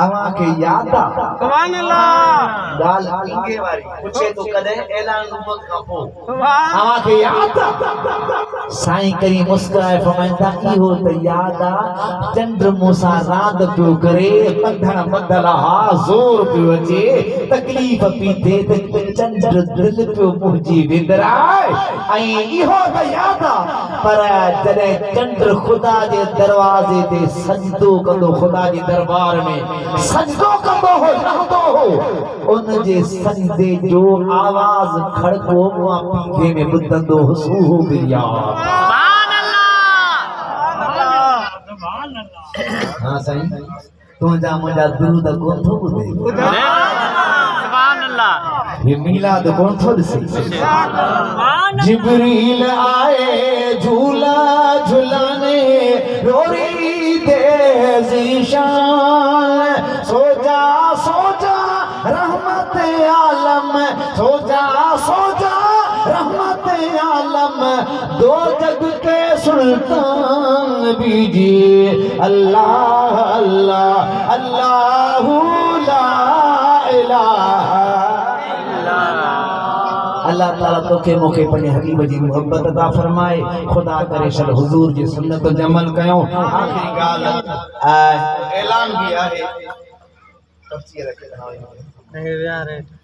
अवां खे याद आहे सुभान अल्लाह गाल इंगे वारी पूछे तो कदे ऐलान नबूवत का पो सुभान अवां खे याद आहे साईं करी मुस्कुराए फरमाईंदा इहो त याद आहे चंद्र मूंसां रांद पियो करे बंधन बंधल हा ज़ोर पियो अचे तकलीफ़ पई थिए त चंद्र दिल पियो मुंहिंजी विंदराए ऐं इहो त याद आहे पर जॾहिं चंद्र ख़ुदा जे दरवाज़े ते सजदो कंदो ख़ुदा जे दरबार में सजदो कंदो हो रहंदो हो उन जे सजदे जो आवाज़ खड़को मां पीघे में ॿुधंदो हुसू हो बिया हाँ साईं तुंहिंजा मुंहिंजा दुरूद कोन थो ॿुधे सुभान अल्लाह ये मीलाद कोन थो ॾिसे जिब्रील आए झूला झुलाने रोरी दे ज़ीशान सोजा सोजा रहमत आलम सोजा सोजा रहमत आलम दो जग के सुल्तान बीजी अल्लाह अल्लाह अल्लाह ला इलाहा अल्लाह ताला तोखे मूंखे पंहिंजे हबीब जी मोहब्बत अता फरमाए खुदा करे शल हुजूर जी सुन्नत जो अमल कयो आखिरी ॻाल्हि ऐलान भी आहे तफ़सीर के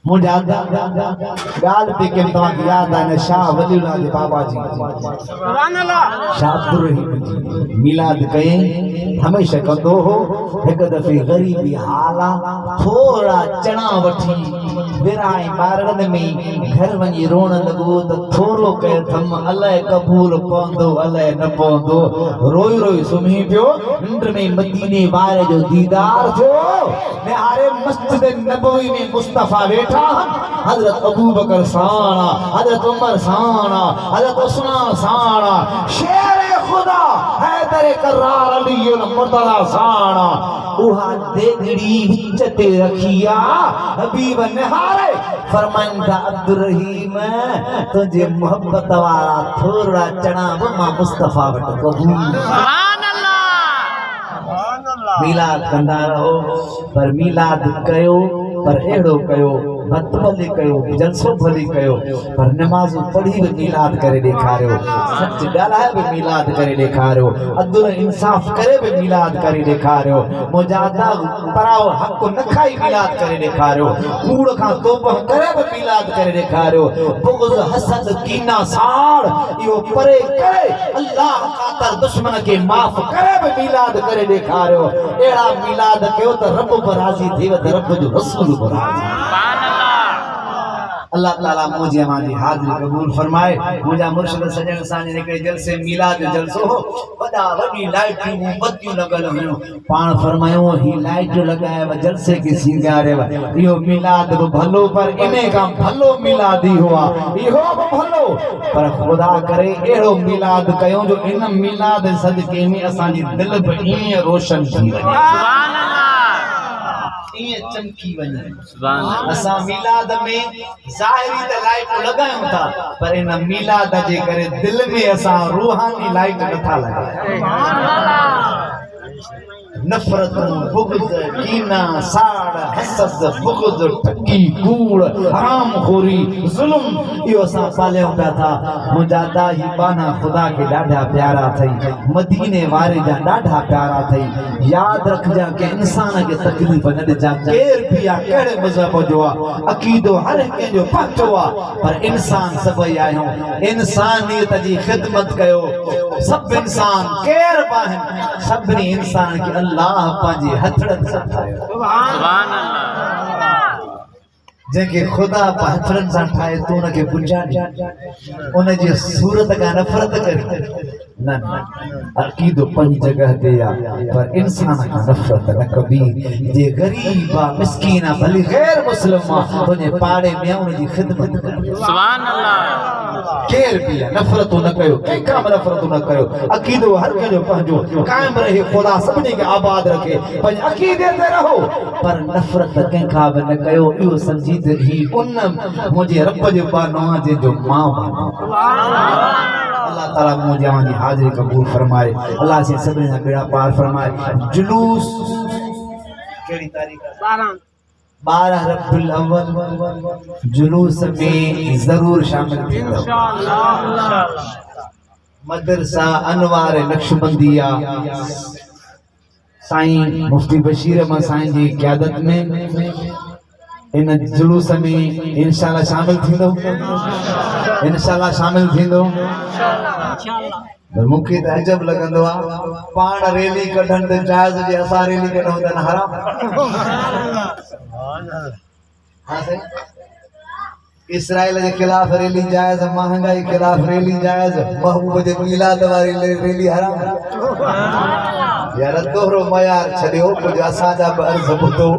मुझा ॻाल्हि पे के तव्हांखे यादि आहे न शाह वलीउल्लाह जे बाबा जी सुभान अल्लाह शाह अब्दुर रहीम जी मिलाद कयईं हमेशह कंदो हो हिकु दफ़े ग़रीबी हाल आहे थोरा चणा वठी विराए ॿारनि में घर वञी रोअण लॻो त थोरो कयो थम अलाए क़बूल पवंदो अलाए न पवंदो रोई रोई सुम्ही पियो निंड में मदीने वारे जो दीदार थियो निहारे मस्जिद नबवी में मुस्तफा बैठा हजरत अबू बकर साना हजरत उमर साना हजरत उस्मान साना शेर खुदा हैदर करार अली मुर्तजा साना उहा देगड़ी विच ते रखिया हबीब निहारे फरमाइंदा अब्दुर रहीम तुझे मोहब्बत वाला थोड़ा चना मां मुस्तफा वटि कबूल सुभान अल्लाह मिलाद कंदा रहो पर मिलाद कयो पर एड़ो कयो भत भले कयो जलसो भले कयो पर नमाज पढ़ी भी मिलाद करे ॾेखारियो सच ॻाल्हाए भी मिलाद करे ॾेखारियो अदल इंसाफ करे भी मिलाद करे ॾेखारियो मुजादा पराओ हक़ न खाई मिलाद करे ॾेखारियो कूड़ खां तौबा करे भी मिलाद करे ॾेखारियो बुग़्ज़ हसद कीना साड़ इहो परे करे अल्लाह ख़ातिर दुश्मन के माफ़ करे भी मिलाद करे ॾेखारियो एड़ा मिलाद कयो त रब बि राज़ी थिए त रब जो रसूल बि राज़ी सुभान अल्लाह अल्लाह ताला मुझे हमारी हाजिरी कबूल फरमाए मुझा मुर्शिद सजन साने निकले जलसे मिलाद जलसो हो वडा वडी लाइटियूं मोमबत्तियूं लगल हुयूं पाण फरमायो ही लाइट लगाए व जलसे के सिंगारे व इहो मिलाद बि भलो पर इने का भलो मिलाद ही हुआ इहो बि भलो पर खुदा करे एड़ो मिलाद कयो जो इन मिलाद सदके में असांजी दिल बि ईअं रोशन थी वञे सुभान अल्लाह ईअं चमकी वञे सुभान अल्लाह असां मिलाद में ज़ाहिरी त लाइट लगायूं था पर इन मिलाद जे करे दिल में असां रूहानी लाइट नथा लगायूं नफरत बुग़्ज़ कीना साड़ हसद बुग़्ज़ ठगी कूड़ हराम खोरी ज़ुल्म इहो असां पालियूं पिया था मुंहिंजा दाही बाना ख़ुदा खे ॾाढा प्यारा अथई मदीने वारे जा ॾाढा प्यारा अथई यादि रखजां के इंसान खे तकलीफ़ न ॾिजां केर बि आहे कहिड़े मज़हब जो आहे अक़ीदो हर कंहिंजो पंहिंजो आहे पर इंसान सभई आहियूं इंसानियत जी ख़िदमत कयो सभु इंसान केर बि आहिनि सभिनी इंसान खे अल्लाह पंहिंजे हथड़नि सां ठाहियो सुभान अल्लाह जंहिंखे ख़ुदा हथड़नि सां ठाहे तूं हुनखे पुॼाए उनजी सूरत खां नफ़रत करी न अक़ीदो पंहिंजी जॻह ते आहे पर इंसान खां नफ़रत न कबी जे ग़रीब आहे मिस्कीन आहे भली ग़ैर मुस्लिम आहे तुंहिंजे पाड़े में उनजी ख़िदमत कर सुभान अल्लाह केर बि आहे नफ़रत न कयो कंहिंखां बि नफ़रत न कयो अक़ीदो हर कंहिंजो पंहिंजो क़ाइम रहे ख़ुदा सभिनी खे आबाद रखे पंहिंजे अक़ीदे ते रहो पर नफ़रत कंहिंखां बि न कयो इहो सम्झी त ही उन मुंहिंजे रब जो बानो आहे जंहिंजो मां बानो अल्लाह ताला मुझे हमारी हाजिरी कबूल फरमाए अल्लाह से सभी बेड़ा पार फरमाए जुलूस केड़ी तारीख 12 रब्बुल अव्वल जुलूस में जरूर शामिल थींदो। मदरसा अनवार नक्शबंदिया साईं मुफ्ती बशीर अहमद साईं जी क़यादत में इन जुलूस में इंशाल्लाह शामिल थींदो। इंशाल्लाह शामिल थींदो। मूंखे त अजब लॻंदो आहे पाण रैली कढण त जायज़ जे असां रैली कढूं त न हराम। हाँ सही। इसराइल के खिलाफ रैली जायज़, महंगाई के खिलाफ रैली जायज़, महबूब जे मीलाद वारी रैली हराम। यार दोहरो मयार छड़ियो कुछ असांजा अर्ज़ ॿुधो।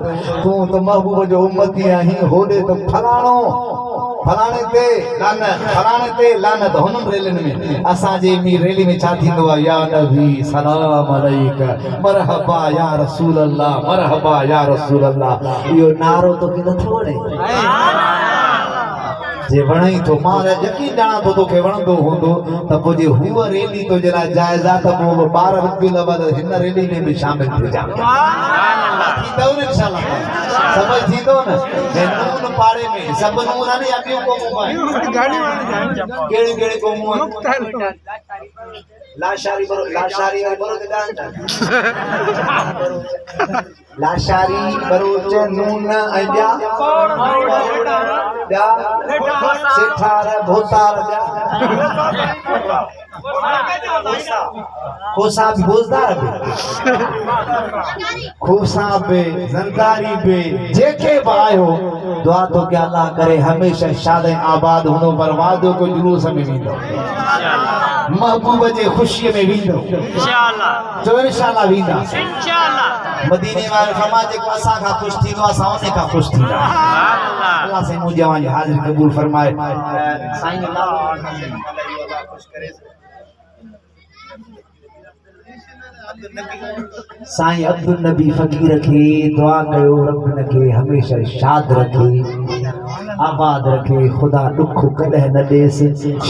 तूं त महबूब जो उम्मती आहीं, होॾे त फलाणे ते लानत हुननि रैलियुनि में। असांजे रैली में छा थींदो आहे? या नबी सलाम अलैका, मरहबा या रसूल अल्लाह, मरहबा या रसूल अल्लाह। इहो नारो तो के नथो वणे? जे वणई तो मां यकीन ॼाणा थो तोखे वणंदो हूंदो त पोइ जे हूअ रैली तो जरा जायज़ आहे त पोइ 12 रब्बुल अव्वल हिन रैली में भी शामिल थी जा। थींदो न इंशाल्लाह, समझ थींदो न? हे नून पाड़े में सब नून आहिनि या ॿियूं क़ौमूं आहिनि? कहिड़ी कहिड़ी क़ौमूं आहिनि? लाशारी बरोच लाशारी बरोच नून ऐं ॿिया सेठार भोतार खोसा भी बोझदार भी खोसा बे जरदारी बे जेके बायो दुआ तो क्या अल्लाह करे हमेशा शाद आबाद होनो बर्बाद को जुलूस में वींदो महबूब जे खुशी में वींदो इंशाअल्लाह। जो इंशाअल्लाह वींदा इंशाअल्लाह। मदीने वाले फरमा जे को असा का खुश थी तो असा उन्हें का खुश थी। अल्लाह से मुझे जवान हाजिर कबूल फरमाए। साईं अल्लाह खुश करे। साईं अब्दुल नबी फकीर के दुआ कयो रब न के हमेशा शाद रखे, आबाद रखे। खुदा दुख कदह न देस,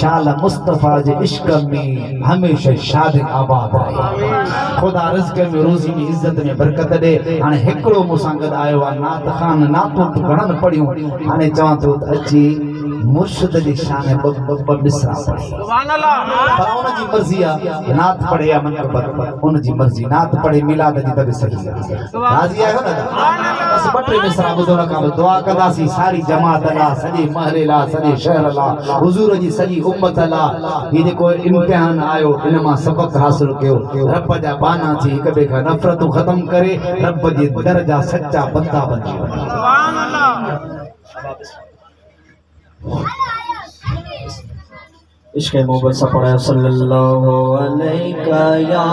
शाला मुस्तफा जे इश्क में हमेशा शाद आबाद रहे। खुदा रिज़्क में रोज़ी में इज्जत में बरकत दे। हाने हिकड़ो मूंसां गॾु आयो आहे नात खान, नातूं घणनि पढ़ियूं। हाने चवां थो त अची मुर्शिद जी शान ब मिसरा पढ़े। सुभान अल्लाह। पर उन जी मर्ज़ी आहे नात पढ़े या मनक़बत, उन जी मर्ज़ी। नात पढ़े मिलाद जी त बि सही आहे। राज़ी आहियो न? बस ॿ टे मिसरा ॿुधो न खां दुआ कंदासीं सारी जमात लाइ, सॼे महले लाइ, सॼे शहर लाइ, हुज़ूर जी सॼी उम्मत लाइ। हीउ जेको इम्तिहान आयो इन मां सबक़ हासिल कयो। रब जा बाना थी हिक ॿिए खां नफ़रतूं ख़त्म करे रब जे दर जा सच्चा बंदा बणिजी वञो। सुभान अल्लाह। इश्क़ मोहब्बत सा पढ़ा सल्लल्लाहु अलैहि या